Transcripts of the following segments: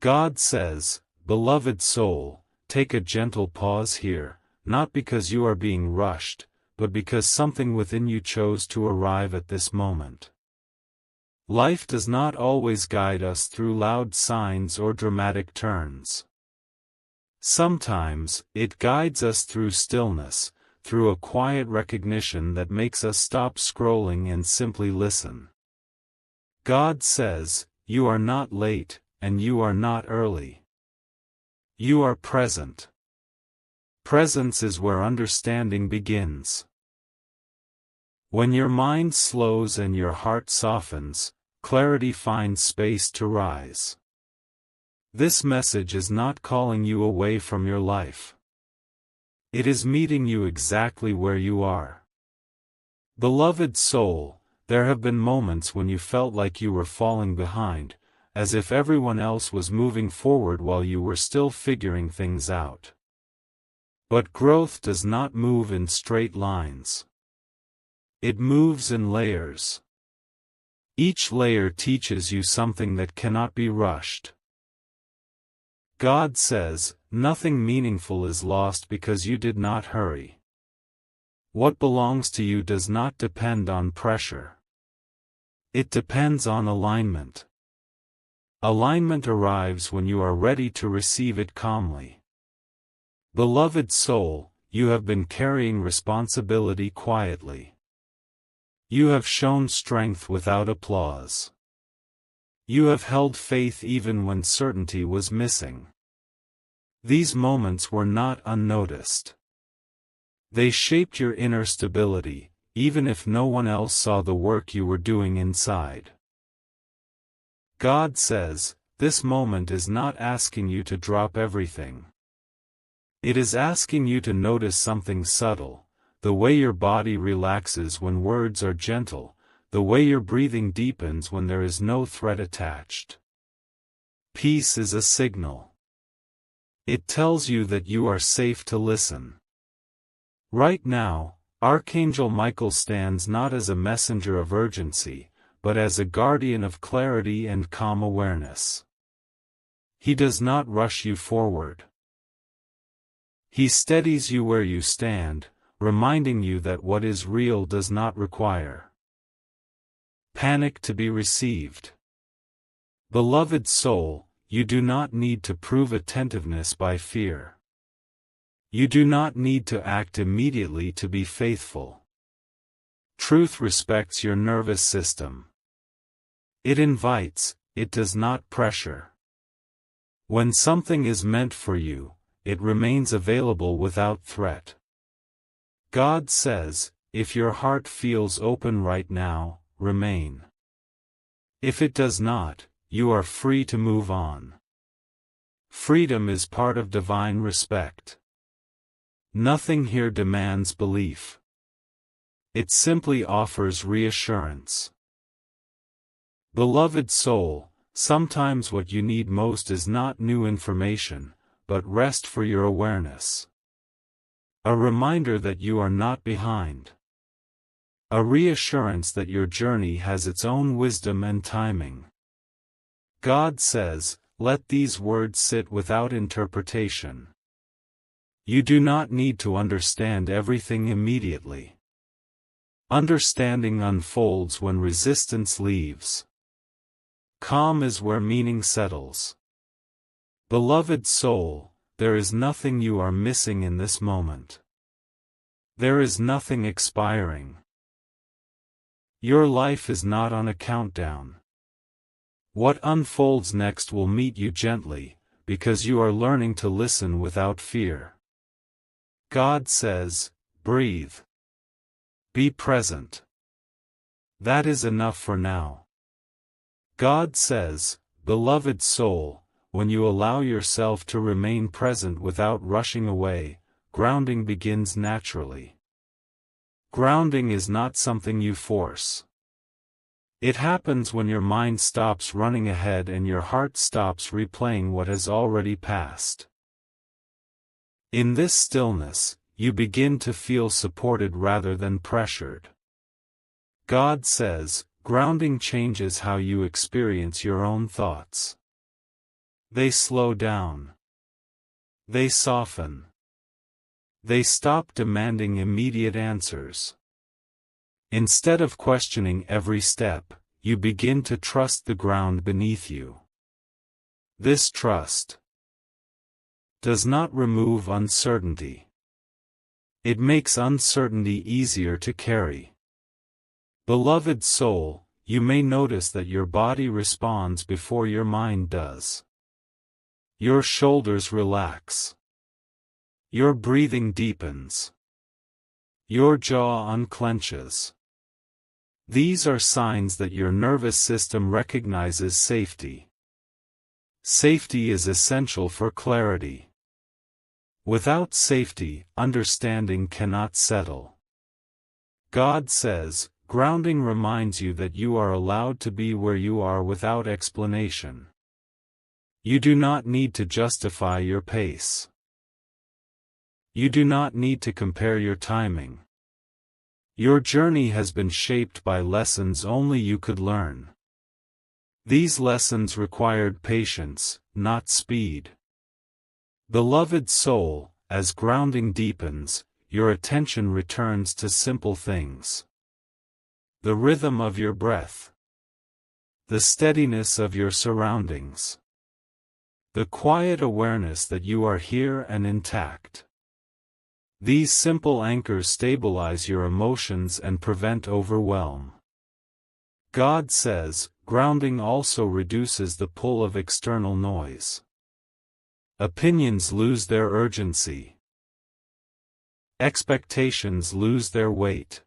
God says, "Beloved soul, take a gentle pause here, not because you are being rushed, but because something within you chose to arrive at this moment." Life does not always guide us through loud signs or dramatic turns. Sometimes, it guides us through stillness, through a quiet recognition that makes us stop scrolling and simply listen. God says, "You are not late, and you are not early. You are present." Presence is where understanding begins. When your mind slows and your heart softens, clarity finds space to rise. This message is not calling you away from your life. It is meeting you exactly where you are. Beloved soul, there have been moments when you felt like you were falling behind, as if everyone else was moving forward while you were still figuring things out. But growth does not move in straight lines. It moves in layers. Each layer teaches you something that cannot be rushed. God says, "Nothing meaningful is lost because you did not hurry." What belongs to you does not depend on pressure. It depends on alignment. Alignment arrives when you are ready to receive it calmly. Beloved soul, you have been carrying responsibility quietly. You have shown strength without applause. You have held faith even when certainty was missing. These moments were not unnoticed. They shaped your inner stability, even if no one else saw the work you were doing inside. God says, this moment is not asking you to drop everything. It is asking you to notice something subtle, the way your body relaxes when words are gentle, the way your breathing deepens when there is no threat attached. Peace is a signal. It tells you that you are safe to listen. Right now, Archangel Michael stands not as a messenger of urgency, but as a guardian of clarity and calm awareness. He does not rush you forward. He steadies you where you stand, reminding you that what is real does not require panic to be received. Beloved soul, you do not need to prove attentiveness by fear. You do not need to act immediately to be faithful. Truth respects your nervous system. It invites, it does not pressure. When something is meant for you, it remains available without threat. God says, if your heart feels open right now, remain. If it does not, you are free to move on. Freedom is part of divine respect. Nothing here demands belief. It simply offers reassurance. Beloved soul, sometimes what you need most is not new information, but rest for your awareness. A reminder that you are not behind. A reassurance that your journey has its own wisdom and timing. God says, let these words sit without interpretation. You do not need to understand everything immediately. Understanding unfolds when resistance leaves. Calm is where meaning settles. Beloved soul, there is nothing you are missing in this moment. There is nothing expiring. Your life is not on a countdown. What unfolds next will meet you gently, because you are learning to listen without fear. God says, breathe. Be present. That is enough for now. God says, beloved soul, when you allow yourself to remain present without rushing away, grounding begins naturally. Grounding is not something you force. It happens when your mind stops running ahead and your heart stops replaying what has already passed. In this stillness, you begin to feel supported rather than pressured. God says, grounding changes how you experience your own thoughts. They slow down. They soften. They stop demanding immediate answers. Instead of questioning every step, you begin to trust the ground beneath you. This trust does not remove uncertainty. It makes uncertainty easier to carry. Beloved soul, you may notice that your body responds before your mind does. Your shoulders relax. Your breathing deepens. Your jaw unclenches. These are signs that your nervous system recognizes safety. Safety is essential for clarity. Without safety, understanding cannot settle. God says, grounding reminds you that you are allowed to be where you are without explanation. You do not need to justify your pace. You do not need to compare your timing. Your journey has been shaped by lessons only you could learn. These lessons required patience, not speed. Beloved soul, as grounding deepens, your attention returns to simple things. The rhythm of your breath. The steadiness of your surroundings. The quiet awareness that you are here and intact. These simple anchors stabilize your emotions and prevent overwhelm. God says, grounding also reduces the pull of external noise. Opinions lose their urgency. Expectations lose their weight.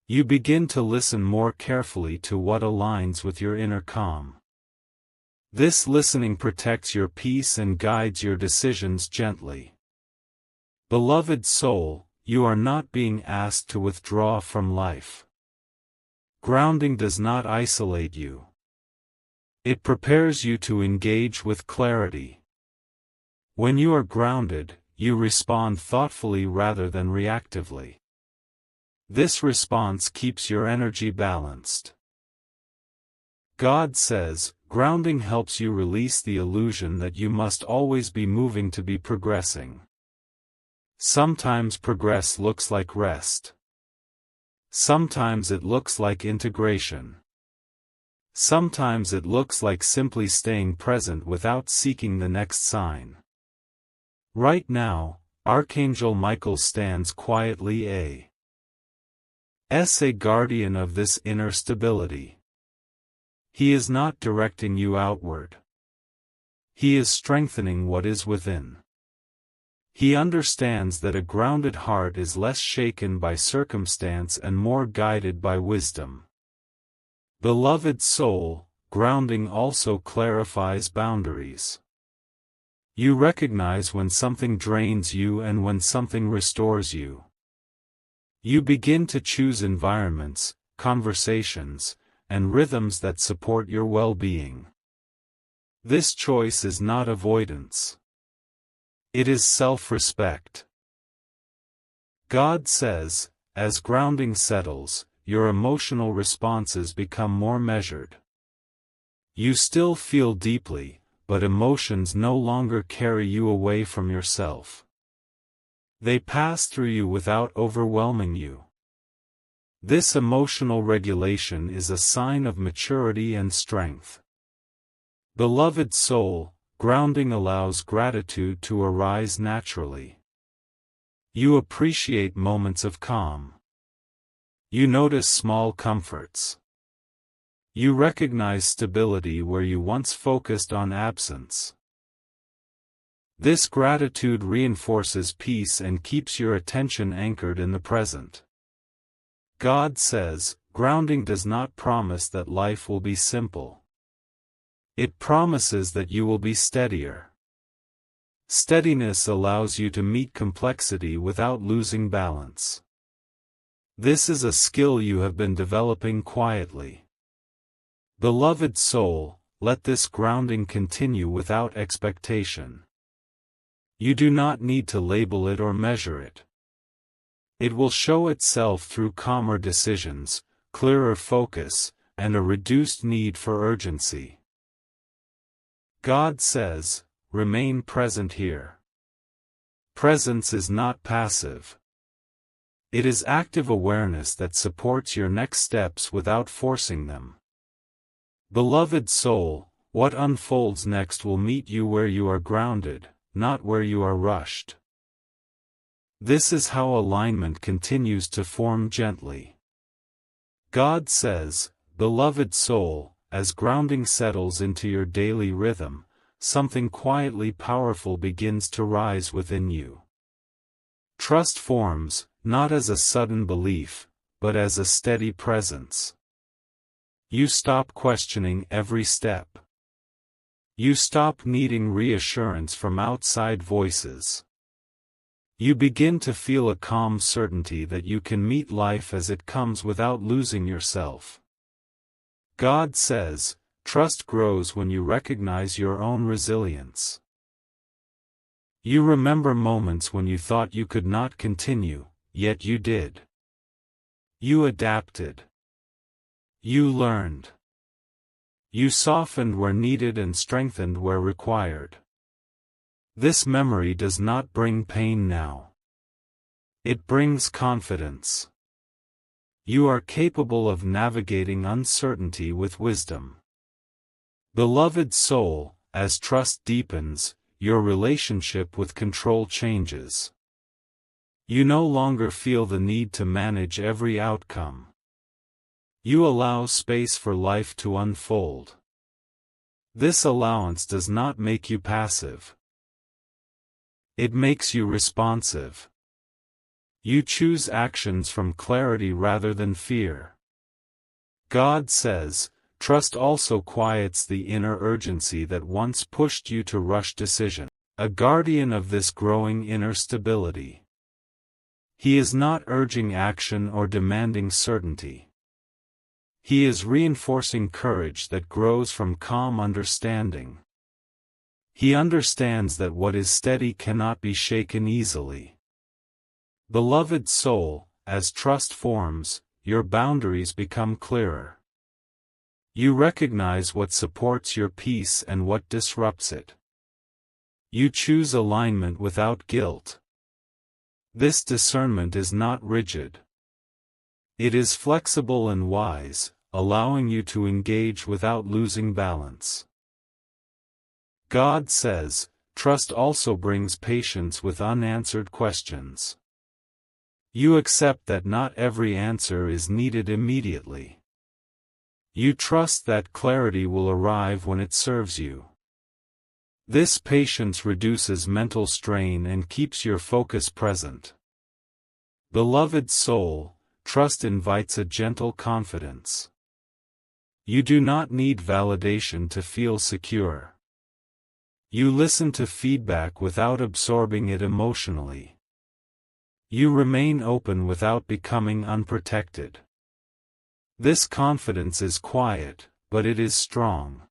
You begin to listen more carefully to what aligns with your inner calm. This listening protects your peace and guides your decisions gently. Beloved soul, you are not being asked to withdraw from life. Grounding does not isolate you. It prepares you to engage with clarity. When you are grounded, you respond thoughtfully rather than reactively. This response keeps your energy balanced. God says, grounding helps you release the illusion that you must always be moving to be progressing. Sometimes progress looks like rest. Sometimes it looks like integration. Sometimes it looks like simply staying present without seeking the next sign. Right now, Archangel Michael stands quietly as a guardian of this inner stability. He is not directing you outward. He is strengthening what is within. He understands that a grounded heart is less shaken by circumstance and more guided by wisdom. Beloved soul, grounding also clarifies boundaries. You recognize when something drains you and when something restores you. You begin to choose environments, conversations, and rhythms that support your well-being. This choice is not avoidance. It is self-respect. God says, as grounding settles, your emotional responses become more measured. You still feel deeply, but emotions no longer carry you away from yourself. They pass through you without overwhelming you. This emotional regulation is a sign of maturity and strength. Beloved soul, grounding allows gratitude to arise naturally. You appreciate moments of calm. You notice small comforts. You recognize stability where you once focused on absence. This gratitude reinforces peace and keeps your attention anchored in the present. God says, grounding does not promise that life will be simple. It promises that you will be steadier. Steadiness allows you to meet complexity without losing balance. This is a skill you have been developing quietly. Beloved soul, let this grounding continue without expectation. You do not need to label it or measure it. It will show itself through calmer decisions, clearer focus, and a reduced need for urgency. God says, remain present here. Presence is not passive. It is active awareness that supports your next steps without forcing them. Beloved soul, what unfolds next will meet you where you are grounded, not where you are rushed. This is how alignment continues to form gently. God says, beloved soul, as grounding settles into your daily rhythm, something quietly powerful begins to rise within you. Trust forms, not as a sudden belief, but as a steady presence. You stop questioning every step. You stop needing reassurance from outside voices. You begin to feel a calm certainty that you can meet life as it comes without losing yourself. God says, trust grows when you recognize your own resilience. You remember moments when you thought you could not continue, yet you did. You adapted. You learned. You softened where needed and strengthened where required. This memory does not bring pain now. It brings confidence. You are capable of navigating uncertainty with wisdom. Beloved soul, as trust deepens, your relationship with control changes. You no longer feel the need to manage every outcome. You allow space for life to unfold. This allowance does not make you passive. It makes you responsive. You choose actions from clarity rather than fear. God says, trust also quiets the inner urgency that once pushed you to rush decision, a guardian of this growing inner stability. He is not urging action or demanding certainty. He is reinforcing courage that grows from calm understanding. He understands that what is steady cannot be shaken easily. Beloved soul, as trust forms, your boundaries become clearer. You recognize what supports your peace and what disrupts it. You choose alignment without guilt. This discernment is not rigid. It is flexible and wise, allowing you to engage without losing balance. God says, trust also brings patience with unanswered questions. You accept that not every answer is needed immediately. You trust that clarity will arrive when it serves you. This patience reduces mental strain and keeps your focus present. Beloved soul, trust invites a gentle confidence. You do not need validation to feel secure. You listen to feedback without absorbing it emotionally. You remain open without becoming unprotected. This confidence is quiet, but it is strong.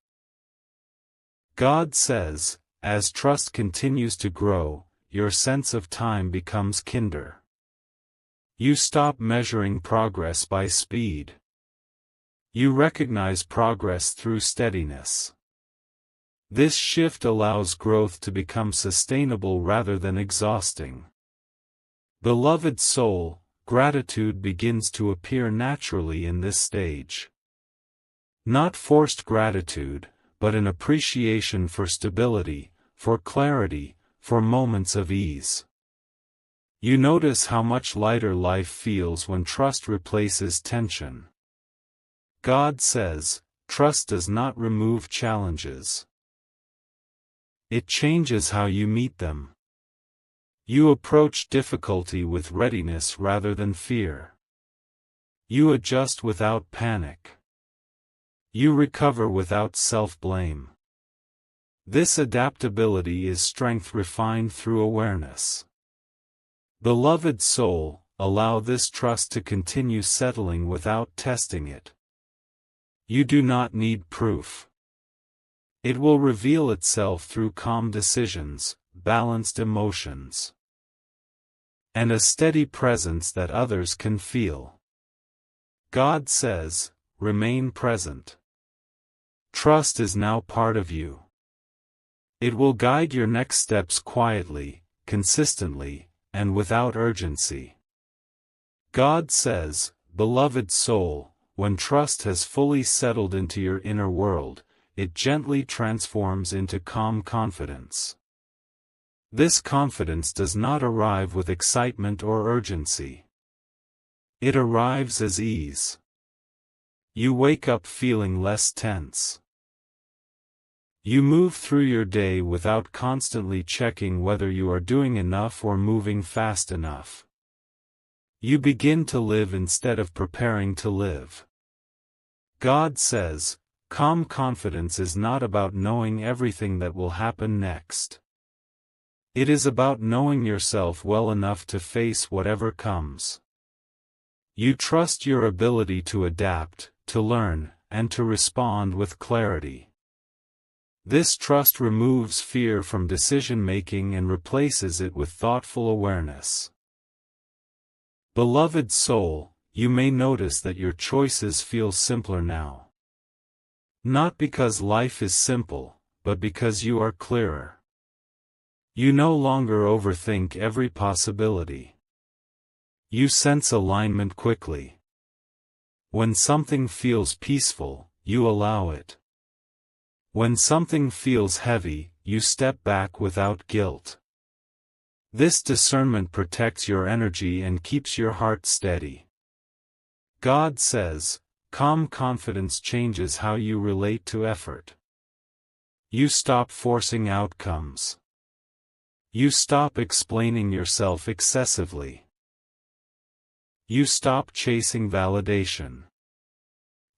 God says, as trust continues to grow, your sense of time becomes kinder. You stop measuring progress by speed. You recognize progress through steadiness. This shift allows growth to become sustainable rather than exhausting. Beloved soul, gratitude begins to appear naturally in this stage. Not forced gratitude, but an appreciation for stability, for clarity, for moments of ease. You notice how much lighter life feels when trust replaces tension. God says, trust does not remove challenges. It changes how you meet them. You approach difficulty with readiness rather than fear. You adjust without panic. You recover without self-blame. This adaptability is strength refined through awareness. Beloved soul, allow this trust to continue settling without testing it. You do not need proof. It will reveal itself through calm decisions, balanced emotions, and a steady presence that others can feel. God says, remain present. Trust is now part of you. It will guide your next steps quietly, consistently, and without urgency. God says, "Beloved soul, when trust has fully settled into your inner world, it gently transforms into calm confidence." This confidence does not arrive with excitement or urgency. It arrives as ease. You wake up feeling less tense. You move through your day without constantly checking whether you are doing enough or moving fast enough. You begin to live instead of preparing to live. God says, calm confidence is not about knowing everything that will happen next. It is about knowing yourself well enough to face whatever comes. You trust your ability to adapt, to learn, and to respond with clarity. This trust removes fear from decision-making and replaces it with thoughtful awareness. Beloved soul, you may notice that your choices feel simpler now. Not because life is simple, but because you are clearer. You no longer overthink every possibility. You sense alignment quickly. When something feels peaceful, you allow it. When something feels heavy, you step back without guilt. This discernment protects your energy and keeps your heart steady. God says, calm confidence changes how you relate to effort. You stop forcing outcomes. You stop explaining yourself excessively. You stop chasing validation.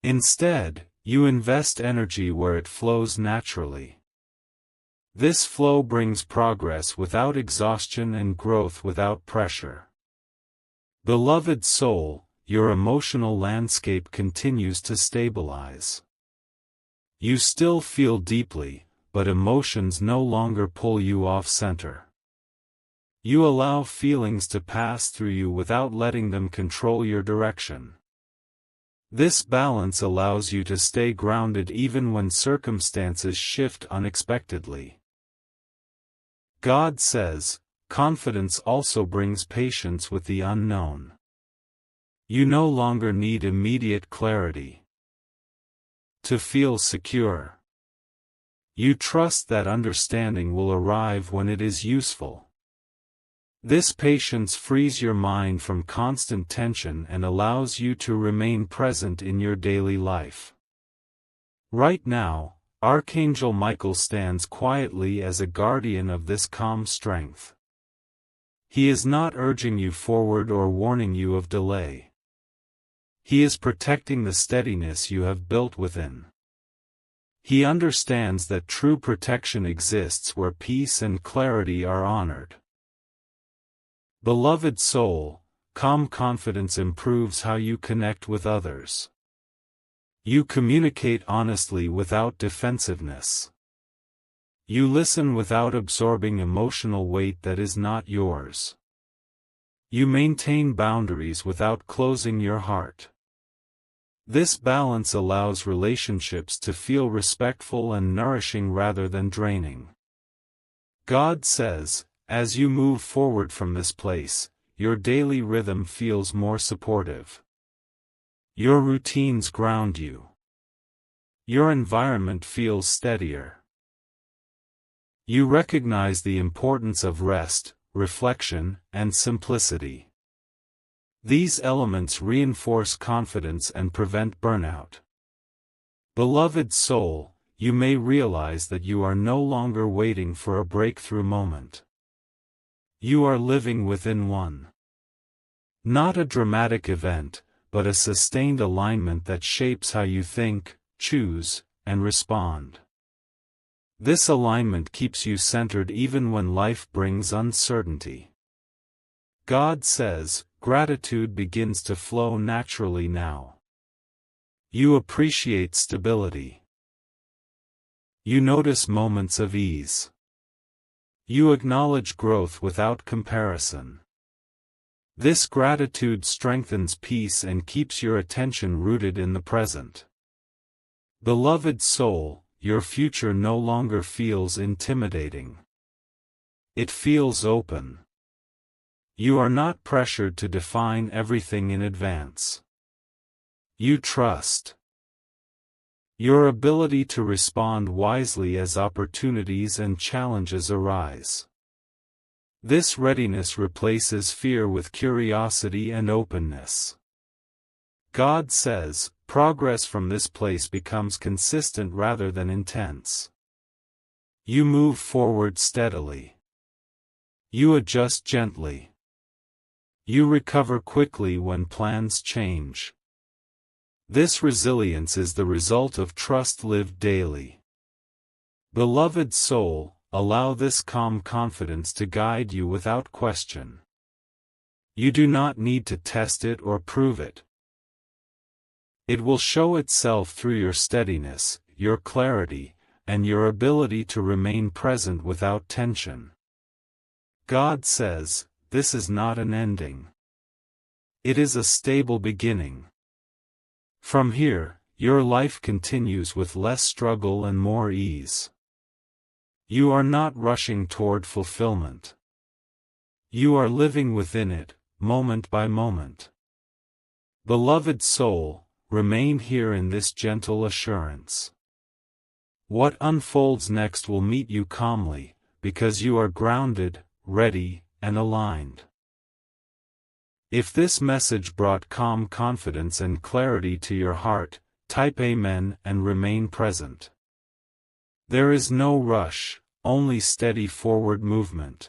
Instead, you invest energy where it flows naturally. This flow brings progress without exhaustion and growth without pressure. Beloved soul, your emotional landscape continues to stabilize. You still feel deeply, but emotions no longer pull you off center. You allow feelings to pass through you without letting them control your direction. This balance allows you to stay grounded even when circumstances shift unexpectedly. God says, confidence also brings patience with the unknown. You no longer need immediate clarity to feel secure. You trust that understanding will arrive when it is useful. This patience frees your mind from constant tension and allows you to remain present in your daily life. Right now, Archangel Michael stands quietly as a guardian of this calm strength. He is not urging you forward or warning you of delay. He is protecting the steadiness you have built within. He understands that true protection exists where peace and clarity are honored. Beloved soul, calm confidence improves how you connect with others. You communicate honestly without defensiveness. You listen without absorbing emotional weight that is not yours. You maintain boundaries without closing your heart. This balance allows relationships to feel respectful and nourishing rather than draining. God says, as you move forward from this place, your daily rhythm feels more supportive. Your routines ground you. Your environment feels steadier. You recognize the importance of rest, reflection, and simplicity. These elements reinforce confidence and prevent burnout. Beloved soul, you may realize that you are no longer waiting for a breakthrough moment. You are living within one. Not a dramatic event, but a sustained alignment that shapes how you think, choose, and respond. This alignment keeps you centered even when life brings uncertainty. God says, gratitude begins to flow naturally now. You appreciate stability. You notice moments of ease. You acknowledge growth without comparison. This gratitude strengthens peace and keeps your attention rooted in the present. Beloved soul, your future no longer feels intimidating. It feels open. You are not pressured to define everything in advance. You trust your ability to respond wisely as opportunities and challenges arise. This readiness replaces fear with curiosity and openness. God says, progress from this place becomes consistent rather than intense. You move forward steadily. You adjust gently. You recover quickly when plans change. This resilience is the result of trust lived daily. Beloved soul, allow this calm confidence to guide you without question. You do not need to test it or prove it. It will show itself through your steadiness, your clarity, and your ability to remain present without tension. God says, this is not an ending. It is a stable beginning. From here, your life continues with less struggle and more ease. You are not rushing toward fulfillment. You are living within it, moment by moment. Beloved soul, remain here in this gentle assurance. What unfolds next will meet you calmly, because you are grounded, ready, and aligned. If this message brought calm confidence and clarity to your heart, type Amen and remain present. There is no rush, only steady forward movement.